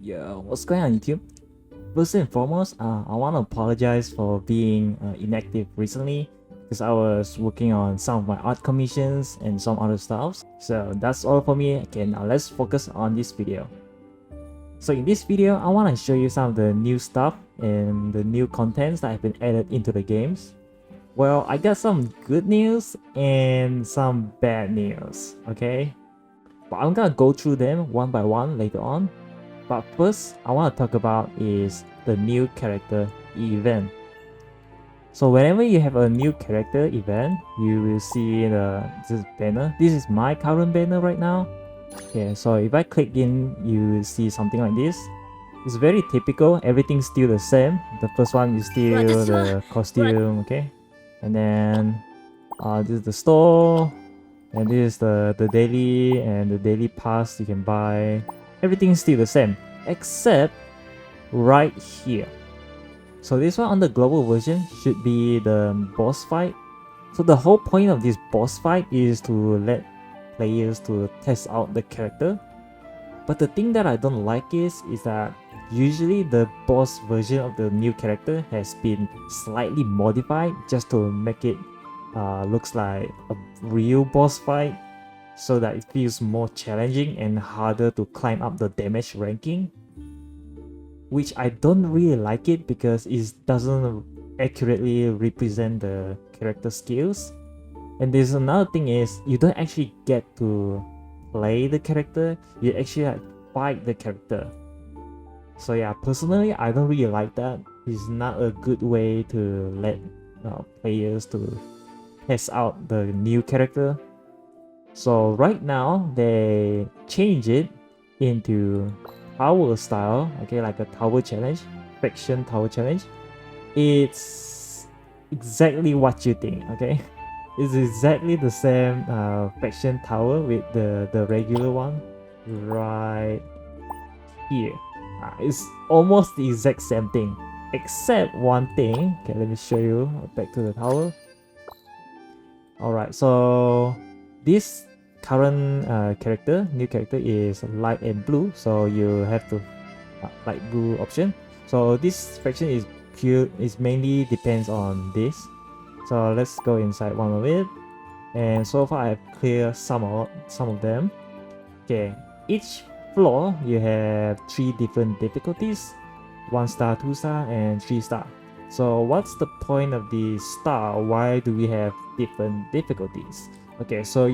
Yo, what's going on YouTube? First and foremost, I want to apologize for being inactive recently because I was working on some of my art commissions and some other stuff. So that's all for me. Okay, now let's focus on this video. So in this video, I want to show you some of the new stuff and the new contents that have been added into the games. Well, I got some good news and some bad news, okay? But I'm gonna go through them one by one later on. But first, I want to talk about is the new character event. So whenever you have a new character event, you will see this banner. This is my current banner right now. Okay, so if I click in, you will see something like this. It's very typical. Everything's still the same. The first one is still the costume, okay? And then this is the store. And this is the daily and the daily pass you can buy. Everything's still the same, except right here. So this one on the global version should be the boss fight. So the whole point of this boss fight is to let players to test out the character. But the thing that I don't like is that usually the boss version of the new character has been slightly modified just to make it looks like a real boss fight, so that it feels more challenging and harder to climb up the damage ranking, which I don't really like it because it doesn't accurately represent the character skills. And there's another thing is you don't actually get to play the character, you actually fight the character. So yeah, personally I don't really like that. It's not a good way to let players to test out the new character. So right now they change it into tower style, okay, like a tower challenge, faction tower challenge. It's exactly what you think, okay? It's exactly the same faction tower with the regular one right here. It's almost the exact same thing, except one thing. Okay, let me show you back to the tower. Alright, so this current new character is light and blue, so you have to light blue option. So this faction is mainly depends on this. So let's go inside one of it, and so far I have cleared some of them. Okay, each floor you have 3 different difficulties: 1 star, 2 star, and 3 star. So what's the point of the star? Why do we have different difficulties? Okay, so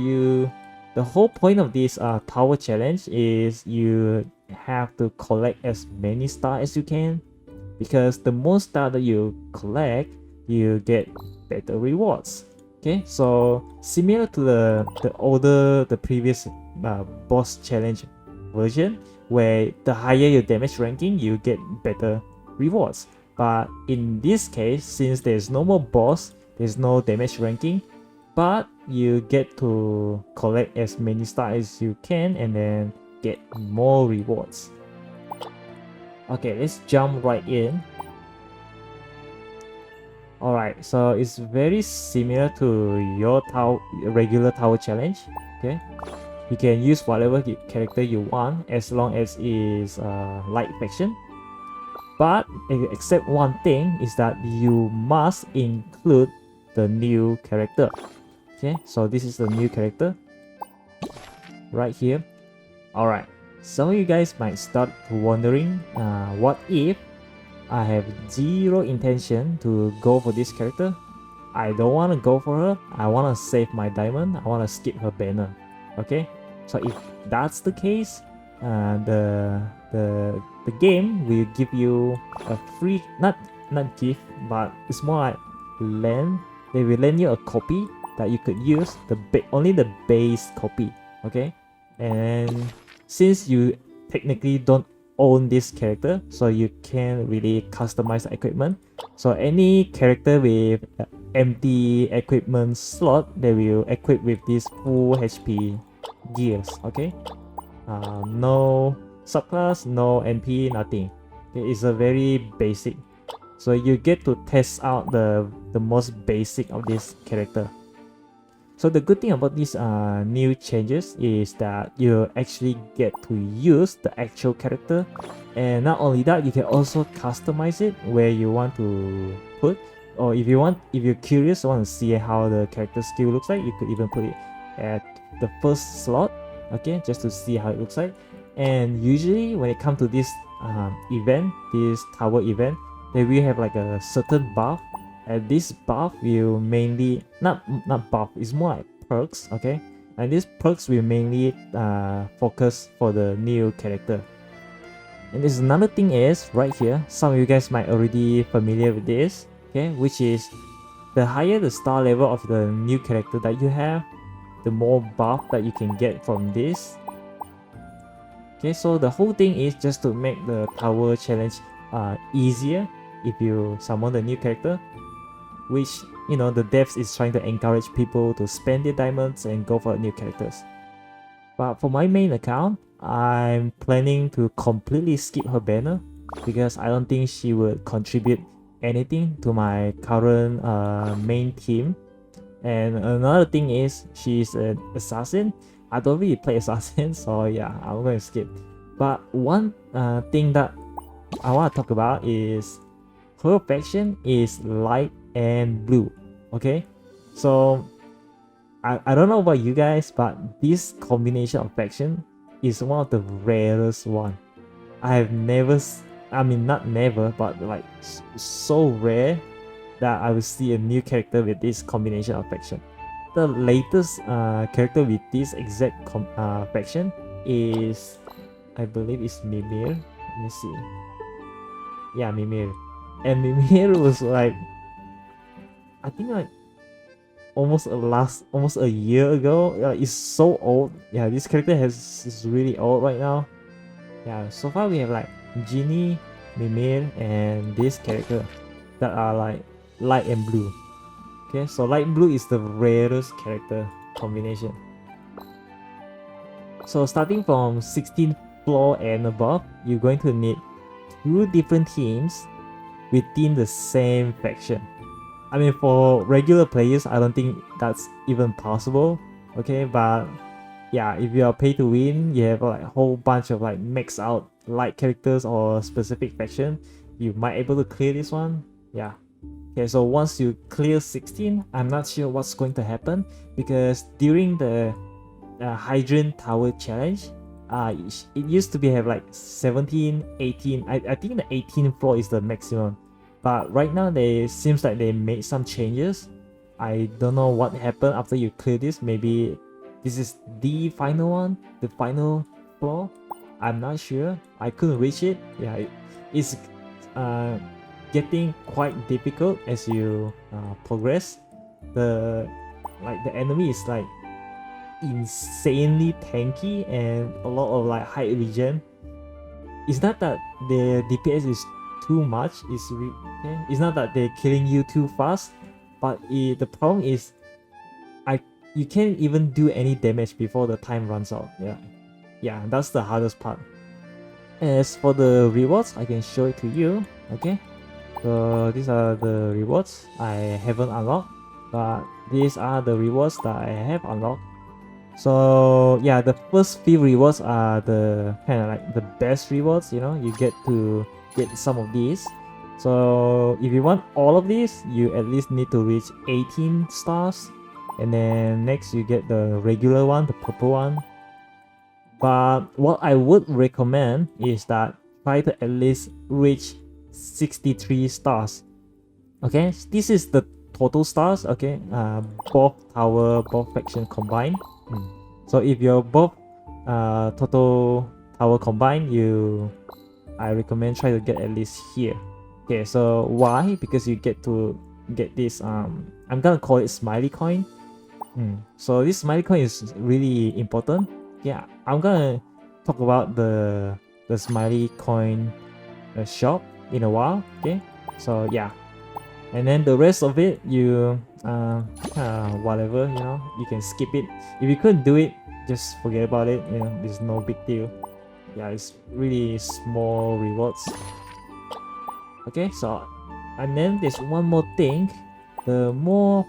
the whole point of this tower challenge is you have to collect as many stars as you can, because the more stars that you collect, you get better rewards. Okay, so similar to the previous boss challenge version, where the higher your damage ranking, you get better rewards. But in this case, since there's no more boss, there's no damage ranking, but you get to collect as many stars as you can and then get more rewards. Okay, let's jump right in. Alright, so it's very similar to your regular tower challenge. Okay, you can use whatever character you want as long as it's light faction. But except one thing is that you must include the new character. Okay, so this is the new character right here. Alright, some of you guys might start wondering, what if I have zero intention to go for this character? I don't want to go for her, I want to save my diamond, I want to skip her banner. Okay, so if that's the case, the game will give you a free, not gift, but it's more like lend. They will lend you a copy that you could use, only the base copy. Okay, and since you technically don't own this character, so you can't really customize the equipment. So any character with empty equipment slot, they will equip with this full HP gears. Okay, no subclass, no NP, nothing. Okay, it's a very basic, so you get to test out the most basic of this character. So the good thing about these new changes is that you actually get to use the actual character, and not only that, you can also customize it where you want to put, or if you're curious, want to see how the character skill looks like, you could even put it at the first slot, okay, just to see how it looks like. And usually when it comes to this event, this tower event, then we have like a certain buff, and this buff will mainly not buff, it's more like perks, okay, and these perks will mainly focus for the new character. And there's another thing is right here, some of you guys might already familiar with this, okay, which is the higher the star level of the new character that you have, the more buff that you can get from this. Okay, so the whole thing is just to make the tower challenge easier if you summon the new character, which, you know, the devs is trying to encourage people to spend their diamonds and go for new characters. But for my main account, I'm planning to completely skip her banner because I don't think she would contribute anything to my current main team. And another thing is she's an assassin. I don't really play assassin, so yeah, I'm going to skip. But one thing that I want to talk about is her faction is light and blue, okay? So I don't know about you guys, but this combination of faction is one of the rarest one. I have never, I mean not never, but like so rare that I will see a new character with this combination of faction. The latest character with this exact faction is, I believe it's Mimir. Let me see. Yeah, Mimir. And Mimir was like, I think like almost a year ago. It's so old. Yeah, this character is really old right now. Yeah, so far we have like Genie, Mimir, and this character that are like light and blue. Okay, so light blue is the rarest character combination. So starting from 16th floor and above, you're going to need 2 different teams within the same faction. I mean, for regular players, I don't think that's even possible. Okay, but yeah, if you are pay to win, you have like a whole bunch of like max out light characters or specific faction, you might able to clear this one. Yeah. Okay, so once you clear 16, I'm not sure what's going to happen because during the Hydrant Tower Challenge, it used to be have like 17, 18. I think the 18th floor is the maximum. But right now, they seems like they made some changes. I don't know what happened after you clear this. Maybe this is the final one, the final floor. I'm not sure. I couldn't reach it. Yeah, it's getting quite difficult as you progress. The enemy is like insanely tanky and a lot of like high regen. It's not that the DPS is too much, it's not that they're killing you too fast, but the problem is you can't even do any damage before the time runs out. Yeah, that's the hardest part. As for the rewards, I can show it to you. Okay, so these are the rewards I haven't unlocked, but these are the rewards that I have unlocked. So yeah, the first few rewards are the kind of like the best rewards, you know, you get to get some of these. So if you want all of these, you at least need to reach 18 stars, and then next you get the regular one, the purple one. But what I would recommend is that try to at least reach 63 stars. Okay, this is the total stars. Okay, both tower, both faction combined. So if you're both total tower combined, I recommend try to get at least here. Okay, so why? Because you get to get this I'm gonna call it smiley coin. So this smiley coin is really important. Yeah, I'm gonna talk about the smiley coin shop in a while. Okay, so yeah, and then the rest of it, you whatever, you know, you can skip it. If you couldn't do it, just forget about it. You know, there's no big deal. Yeah, it's really small rewards. Okay, so and then there's one more thing. The more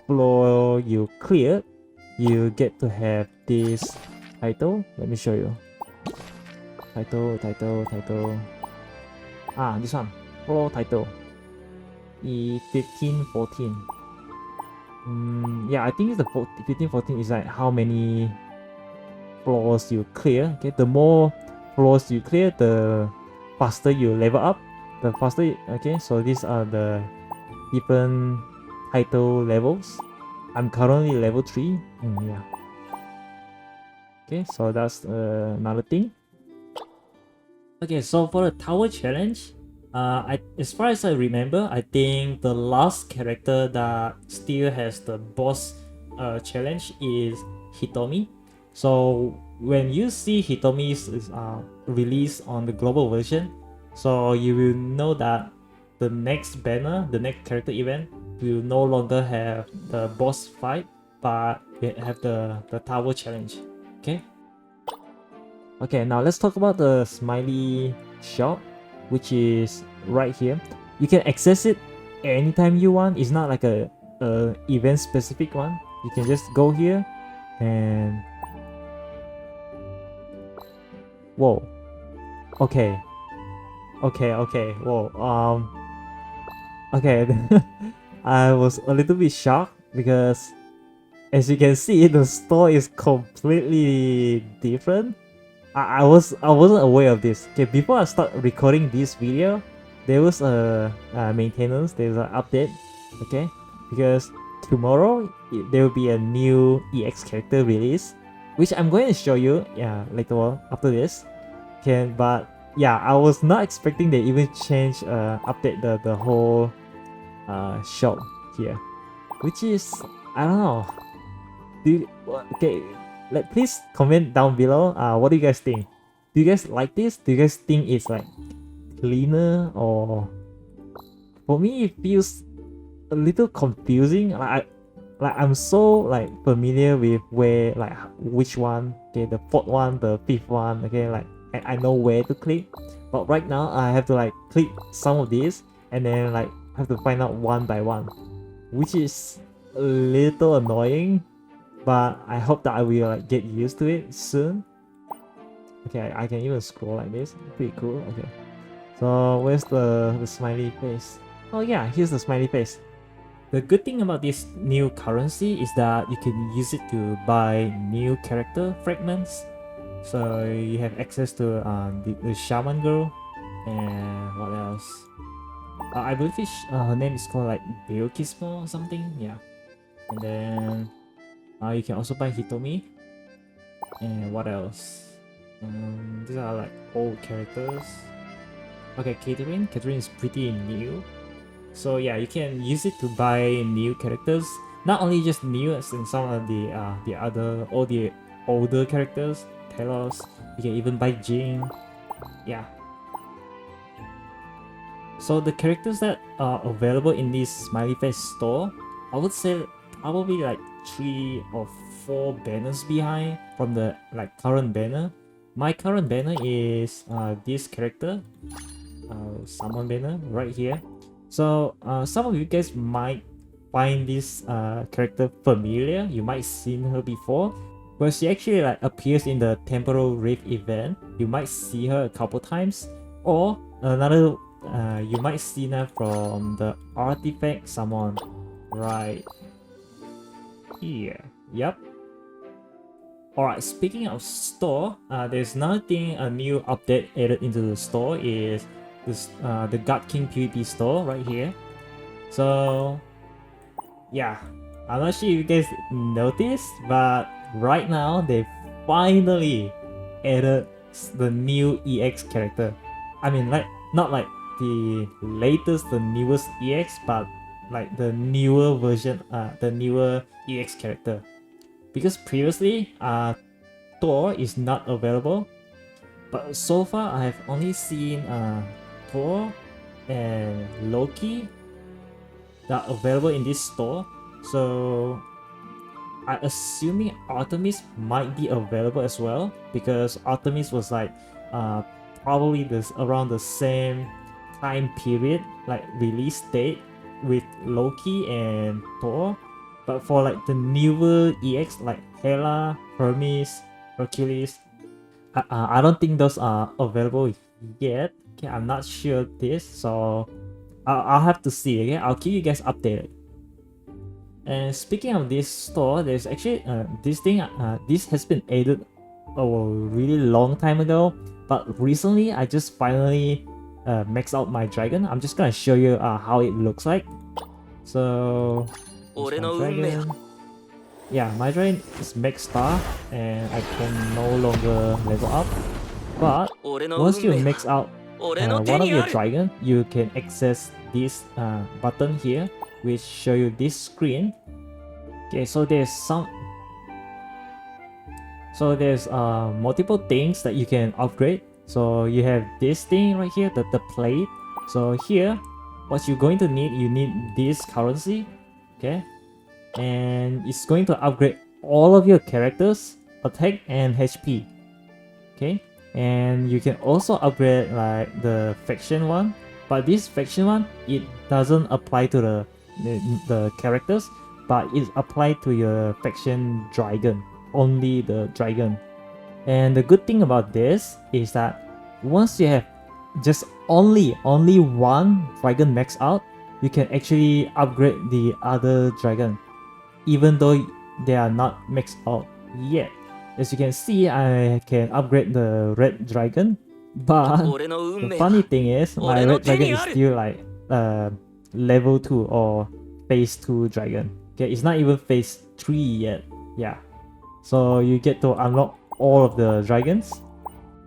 floor you clear, you get to have this title. Let me show you. Title. Ah, this one. Floor title. E1514. Yeah, I think it's the 1514 is like how many floors you clear. Okay, the more floors you clear, the faster you level up. The faster. Okay, so these are the different title levels. I'm currently level 3. Yeah. Okay, so that's another thing. Okay, so for the tower challenge, as far as I remember, I think the last character that still has the boss challenge is Hitomi. So when you see Hitomi's release on the global version, so you will know that the next banner, the next character event, will no longer have the boss fight, but it have the tower challenge. Okay. Okay, now let's talk about the smiley shop, which is right here. You can access it anytime you want. It's not like a event specific one. You can just go here and whoa. Okay. Whoa. Okay. I was a little bit shocked because as you can see, the store is completely different. I wasn't aware of this. Okay, before I start recording this video, there was a maintenance. There's an update. Okay, because tomorrow there will be a new EX character release, which I'm going to show you. Yeah, later on after this. Okay, but yeah, I was not expecting they even change update the whole shop here, which is I don't know. Okay, please comment down below. What do you guys think? Do you guys like this? Do you guys think it's like cleaner, or for me it feels a little confusing? I'm so like familiar with where which one. Okay, the fourth one, the fifth one. Okay, like I know where to click, but right now I have to like click some of these and then like have to find out one by one, which is a little annoying. But I hope that I will like get used to it soon. Okay, I can even scroll like this. Pretty cool. Okay. So where's the smiley face? Oh yeah, here's the smiley face. The good thing about this new currency is that you can use it to buy new character fragments. So you have access to the shaman girl, and what else? I believe her name is called like Beokismo or something. Yeah. And then you can also buy Hitomi. And what else? These are like old characters. Okay, Catherine. Catherine is pretty new. So yeah, you can use it to buy new characters. Not only just new, as in some of the all the older characters. Telos. You can even buy Jing. Yeah. So the characters that are available in this smiley face store, I would say probably like 3 or 4 banners behind from the like current banner. My current banner is this character, summon banner right here. So some of you guys might find this character familiar. You might seen her before, but she actually like appears in the temporal rift event. You might see her a couple times, or another you might see her from the artifact summon right here. Yep. Alright, speaking of store, there's another thing, a new update added into the store is this the God King PvP store right here. So yeah, I'm not sure if you guys noticed, but right now they finally added the new EX character. I mean, like not like the latest, the newest EX, but like the newer version, the newer EX character. Because previously, Thor is not available, but so far I have only seen Thor and Loki that are available in this store. So I'm assuming Artemis might be available as well, because Artemis was like probably around the same time period, like release date with Loki and Thor. But for like the newer EX like Hela, Hermes, Hercules, I don't think those are available yet. Okay, I'm not sure this, so I'll have to see. Okay, I'll keep you guys updated. And speaking of this store, there's actually this thing. This has been added a really long time ago, but recently I just finally maxed out my dragon. I'm just gonna show you how it looks like. So, here's my dragon. Yeah, my dragon is max star, and I can no longer level up. But once you max out one of your dragon, you can access this button here, which show you this screen. Okay, so there's multiple things that you can upgrade. So you have this thing right here, the plate. So here, what you're going to need, you need this currency. Okay, and it's going to upgrade all of your characters, attack and HP. Okay, and you can also upgrade like the faction one, but this faction one, it doesn't apply to the characters, but it's applied to your faction dragon, only the dragon. And the good thing about this is that once you have just only one dragon max out, you can actually upgrade the other dragon, even though they are not maxed out yet. As you can see, I can upgrade the red dragon, but the funny thing is, my red dragon is still like level 2 or phase 2 dragon. Okay, it's not even phase 3 yet. Yeah, so you get to unlock all of the dragons.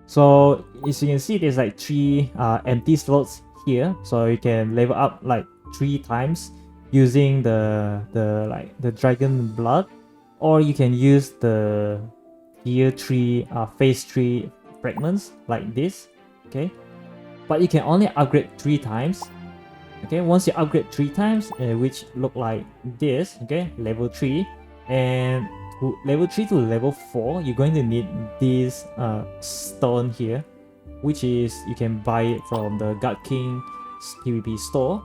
So as you can see, there's like 3 empty slots here, so you can level up like 3 times using the dragon blood, or you can use the tier 3 phase 3 fragments like this. Okay, but you can only upgrade 3 times. Okay, once you upgrade 3 times, which look like this, okay, level 3, and level 3 to level 4, you're going to need this stone here, which is you can buy it from the God King PvP store.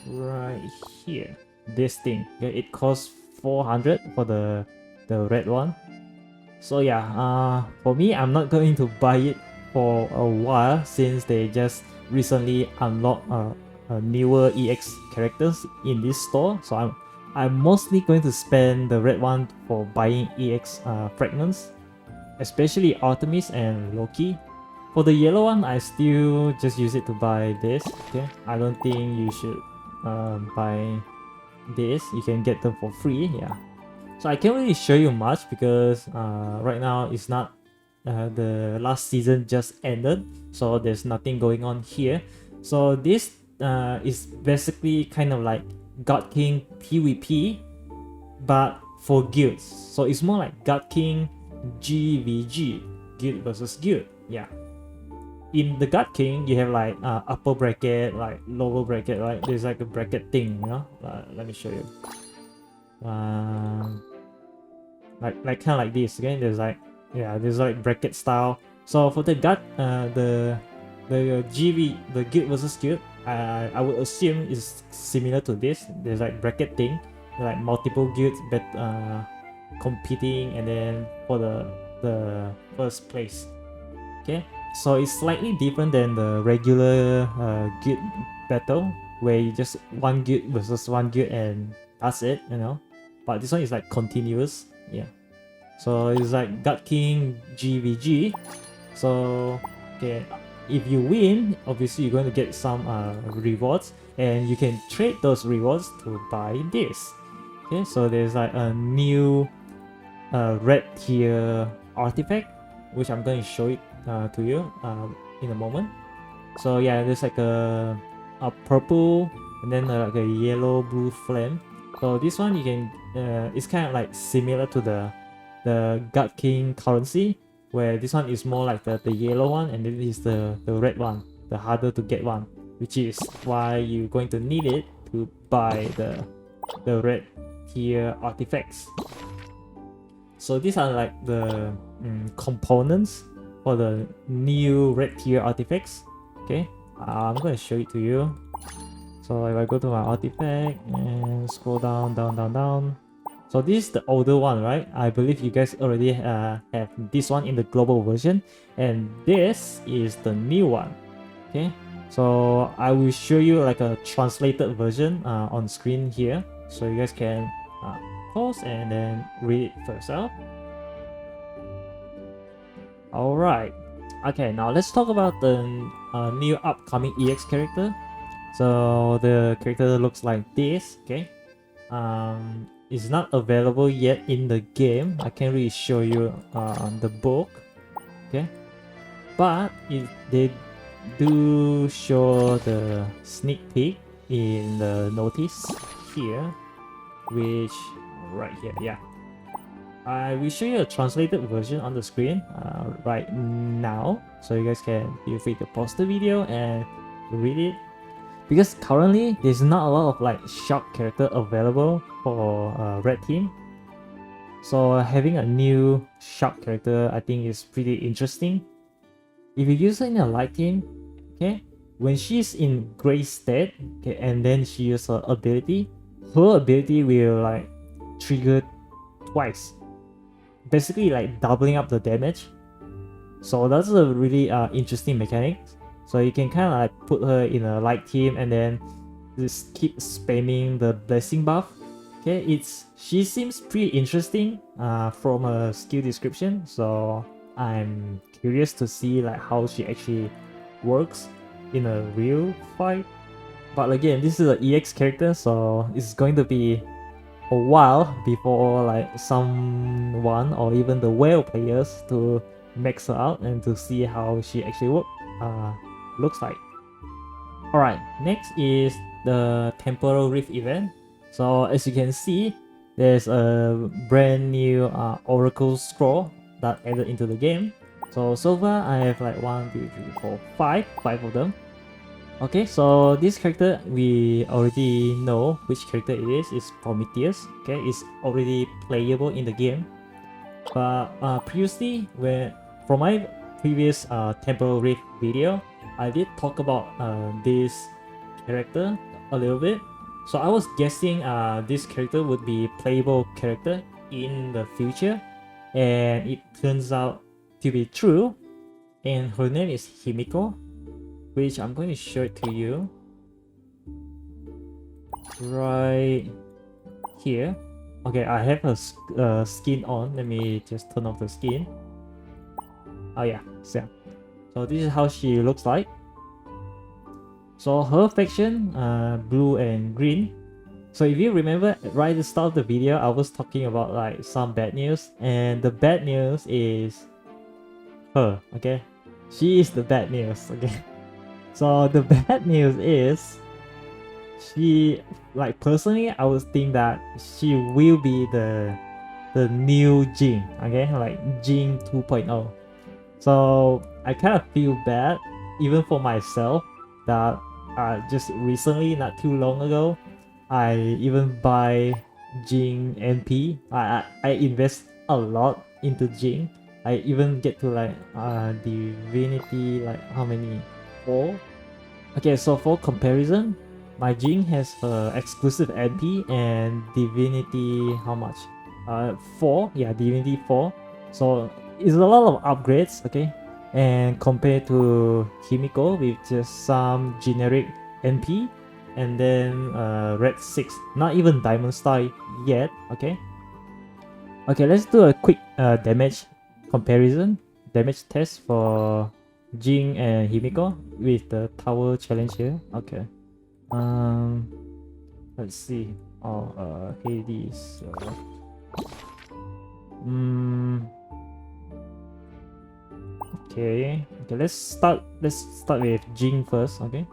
Right here, this thing. Okay, it costs 400 for the red one. So yeah, for me, I'm not going to buy it for a while since they just recently unlocked newer EX characters in this store. So I'm mostly going to spend the red one for buying EX fragments, especially Artemis and Loki. For the yellow one, I still just use it to buy this. Okay, I don't think you should buy this. You can get them for free. Yeah. So I can't really show you much because right now it's not the last season just ended, so there's nothing going on here. So this is basically kind of like God King PvP, but for guilds. So it's more like God King GVG, guild versus guild. Yeah. In the God King, you have like upper bracket, like lower bracket, right? There's like a bracket thing, you know. Let me show you. Like kind of like this. Okay, there's like there's bracket style. So for the God, the guild versus guild, I would assume is similar to this. There's like bracket thing, like multiple guilds but competing, and then for the first place. Okay, so it's slightly different than the regular guild battle where you just one guild versus one guild and that's it, you know. But this one is like continuous. Yeah. So it's like God King GVG. So okay, if you win, obviously you're going to get some rewards, and you can trade those rewards to buy this. Okay, so there's like a new red tier artifact, which I'm going to show it to you in a moment. So yeah, there's like a purple and then like a yellow blue flame. So this one you can it's kind of like similar to the God King currency, where this one is more like the yellow one, and then is the red one, the harder to get one, which is why you're going to need it to buy the red tier artifacts. So these are like the components for the new red tier artifacts. Okay, I'm going to show it to you. So if I go to my artifact and scroll down, down, down, down. So this is the older one, right? I believe you guys already have this one in the global version, and this is the new one. Okay, so I will show you like a translated version on screen here, so you guys can pause and then read it for yourself. All right. Okay, now let's talk about the new upcoming EX character. So the character looks like this. Okay, it's not available yet in the game. I can't really show you on the book. Okay, but they do show the sneak peek in the notice here, which right here. Yeah, I will show you a translated version on the screen right now, so you guys can feel free to pause the video and read it. Because currently there's not a lot of like shark character available for red team, so having a new shark character I think is pretty interesting. If you use her in a light team, okay, when she's in gray state, okay, and then she uses her ability will like trigger twice, basically like doubling up the damage. So that's a really interesting mechanic. So you can kind of like put her in a light team and then just keep spamming the blessing buff. Okay, she seems pretty interesting from her skill description, so I'm curious to see like how she actually works in a real fight. But again, this is an EX character, so it's going to be a while before like someone or even the whale players to max her out and to see how she actually looks like. Alright, next is the Temporal Rift event. So as you can see, there's a brand new Oracle scroll that added into the game. So far I have like 1, 2, 3, 4, 5 of them. Okay, so this character we already know which character it is. It's Prometheus. Okay, it's already playable in the game. But previously, from my previous Temporal Rift video, I did talk about this character a little bit. So I was guessing this character would be playable character in the future, and it turns out to be true. And her name is Himiko, which I'm going to show it to you right here. Okay, I have a skin on. Let me just turn off the skin. Oh yeah, so this is how she looks like. So her faction, blue and green. So if you remember, right at the start of the video, I was talking about like some bad news, and the bad news is her. Okay, she is the bad news. Okay, so the bad news is she, like personally, I would think that she will be the new Jing. Okay, like Jing 2.0. So I kind of feel bad even for myself that just recently, not too long ago, I even buy Jing NP. I invest a lot into Jing. I even get to like Divinity, like how many? 4? Okay, so for comparison, my Jing has exclusive NP and Divinity, how much? 4, yeah, Divinity 4. So it's a lot of upgrades, okay? And compared to Himiko with just some generic NP, and then red 6, not even diamond star yet. Okay, let's do a quick damage comparison, damage test for Jing and Himiko with the tower challenge here. Okay, let's see. Hades. Okay, let's start with Jing first. Okay,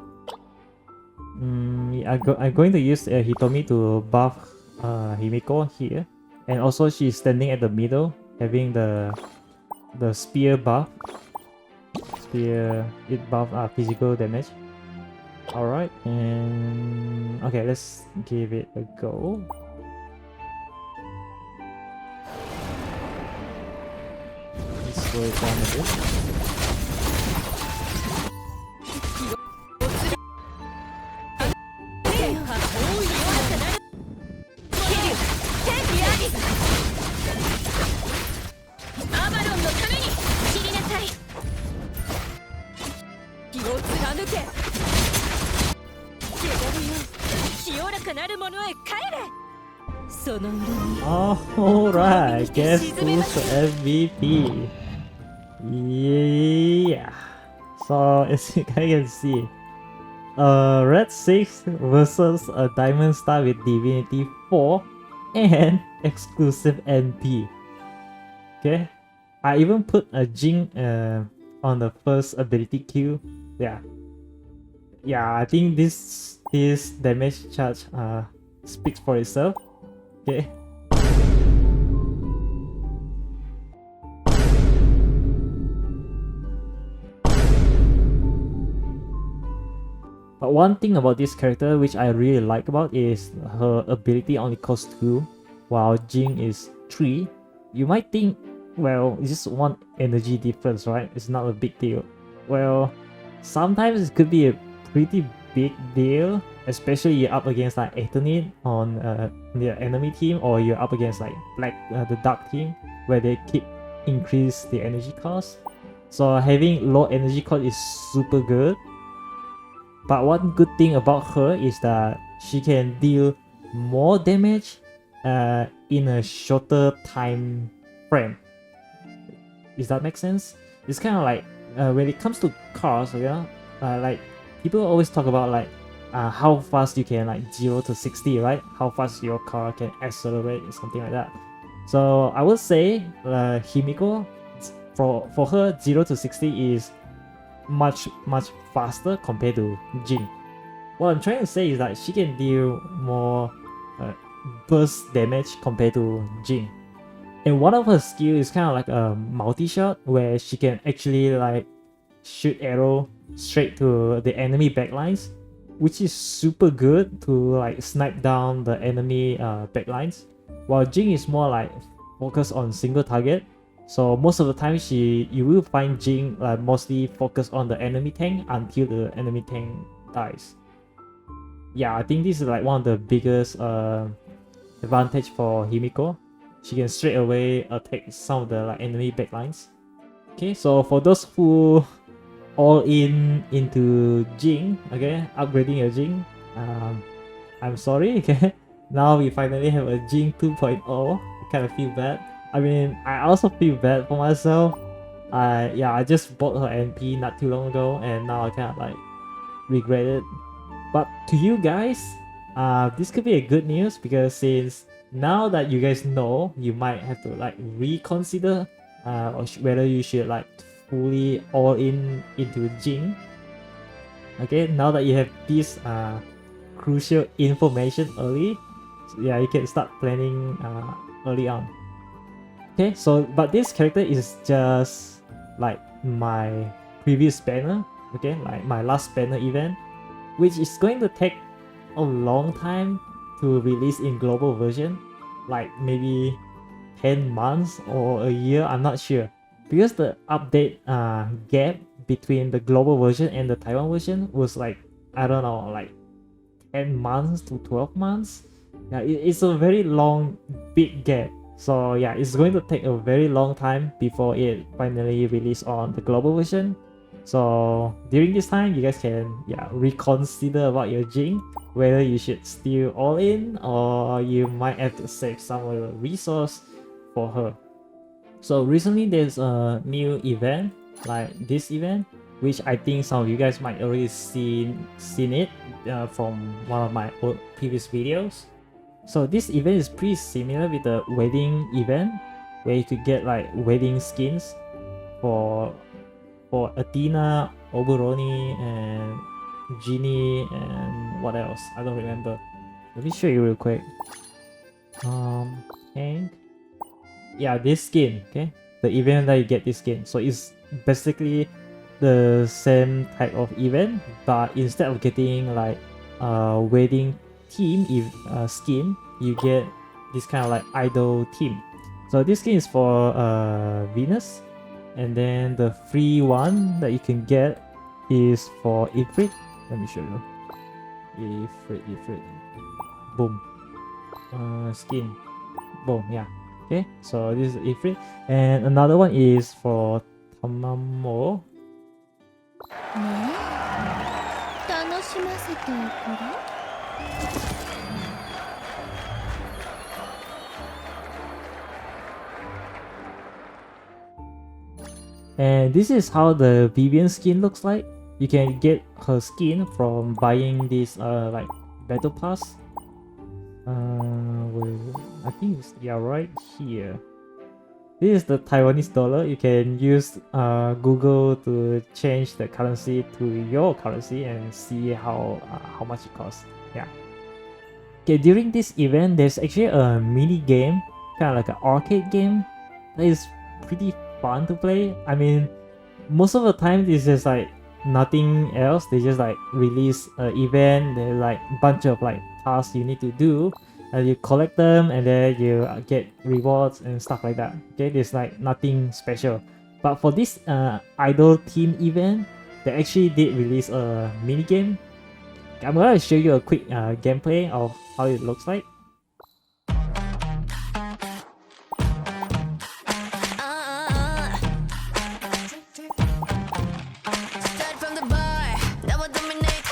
I'm going to use Hitomi to buff Himiko here, and also she's standing at the middle, having the spear buff. It buff physical damage. Alright, and okay, let's give it a go. Let's slow it down a bit. を貫け。汚れよ、清らかなる者へ帰れ。その色に Alright, guess who's the MVP? Yeah. So as you guys can see, Red 6 versus a Diamond Star with Divinity 4 and exclusive NP. Okay, I even put a Jing on the first ability queue. Yeah, I think this damage charge speaks for itself. Okay. But one thing about this character which I really like about is her ability only costs 2, while Jing is 3. You might think, well, it's just one energy difference, right? It's not a big deal. Well, sometimes it could be a pretty big deal, especially you're up against like Eternit on the enemy team, or you're up against like the Dark team, where they keep increase the energy cost. So having low energy cost is super good. But one good thing about her is that she can deal more damage in a shorter time frame. Does that make sense? It's kind of like when it comes to cars, like people always talk about like how fast you can like 0 to 60, right? How fast your car can accelerate or something like that. So I would say Himiko, for her 0 to 60 is much faster compared to Jing. What I'm trying to say is that she can deal more burst damage compared to Jing. And one of her skills is kind of like a multi-shot, where she can actually like shoot arrow straight to the enemy backlines, which is super good to like snipe down the enemy backlines. While Jing is more like focused on single target. So most of the time you will find Jing mostly focused on the enemy tank until the enemy tank dies. Yeah, I think this is like one of the biggest advantage for Himiko. She can straight away attack some of the like enemy backlines. Okay, so for those who all into Jing, okay, upgrading your Jing, I'm sorry, okay. Now we finally have a Jing 2.0. I kind of feel bad. I mean, I also feel bad for myself. I just bought her NP not too long ago, and now I kind of like regret it. But to you guys, this could be a good news, because since now that you guys know, you might have to like reconsider whether you should like fully all into Jing. Okay, now that you have this crucial information early, so yeah, you can start planning early on. Okay, so but this character is just like my previous banner, okay, like my last banner event, which is going to take a long time to release in global version, like maybe 10 months or a year, I'm not sure, because the update gap between the global version and the Taiwan version was like, I don't know, like 10 months to 12 months. Yeah, it's a very long big gap. So yeah, it's going to take a very long time before it finally release on the global version. So during this time, you guys can reconsider about your Jing, whether you should still all in, or you might have to save some of the resource for her. So recently there's a new event, like this event, which I think some of you guys might already seen it from one of my old previous videos. So this event is pretty similar with the wedding event, where you could get like wedding skins for Athena, Oberoni, and Genie, and what else? I don't remember. Let me show you real quick. Hank. Yeah, this skin, okay? The event that you get this skin. So it's basically the same type of event, but instead of getting like wedding team skin, you get this kind of like idol team. So this skin is for Venus, and then the free one that you can get is for Ifrit. Let me show you. Ifrit. Boom. Skin. Boom. Yeah. Okay. So this is Ifrit, and another one is for Tamamo. しませておくれ。And this is how the Vivian skin looks like. You can get her skin from buying this like battle pass. I think it's, yeah, right here. This is the Taiwanese dollar. You can use Google to change the currency to your currency and see how much it costs. Yeah. Okay, during this event, there's actually a mini game, kind of like an arcade game, that is pretty fun to play. I mean, most of the time it's just like nothing else. They just like release an event. There's like bunch of like tasks you need to do, and you collect them, and then you get rewards and stuff like that. Okay, there's like nothing special. But for this idol team event, they actually did release a mini game. I'm gonna show you a quick gameplay of how it looks like. Start from the bar, that would dominate.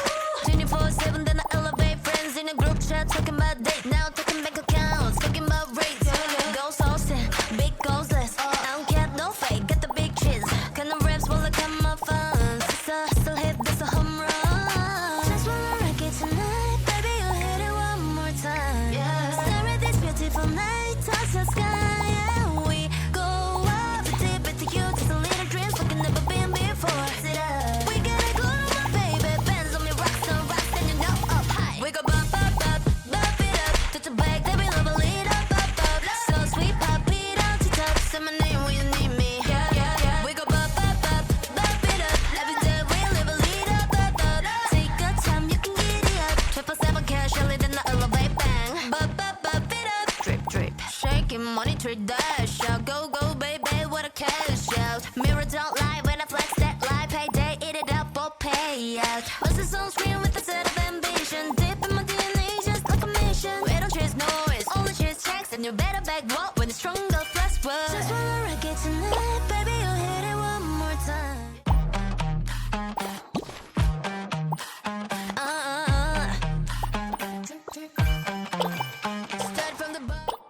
24/7, then I elevate friends in a group chat, talking about date now, talking bank accounts, talking about rates. Goals hosting, big goals less. I don't care, no fake, get the big cheese. Kind of raps will come my funds. It's a hustle hit, that's a home run. Just wanna rock it tonight, baby, you hit it one more time. Stare at this beautiful night, touch the sky, and we go up. Tip it to you, just a little dreams, like never been before. We get it good on my baby, bands on me, rocks, and you know up high. We go bump, bump, bump, bump it up, touch the back, then we love a lead up, up, up. So sweet, pop it out to top, say my name when you need me. We go bump, bump, bump, bump it up, every day we live a lead up, up, up. Take your time, you can get it up, 7/7 casually, then I elevate, bang. Bump, bump, bump it up, drip, drip, shaking money, trade dash out, go, go, baby, what a cash out. Mirror don't lie when I flex that lie, payday, eat it up or pay out. What's this on screen with a set of ambition? Dip in my DNA just like a mission. We don't chase noise, only chase checks, and you better back walk when it's stronger, flex word. Just wanna rock it tonight, baby, you hit it one more time. Start from the bottom.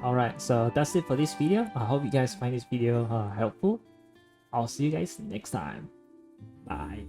Alright, so that's it for this video. I hope you guys find this video helpful. I'll see you guys next time. Bye.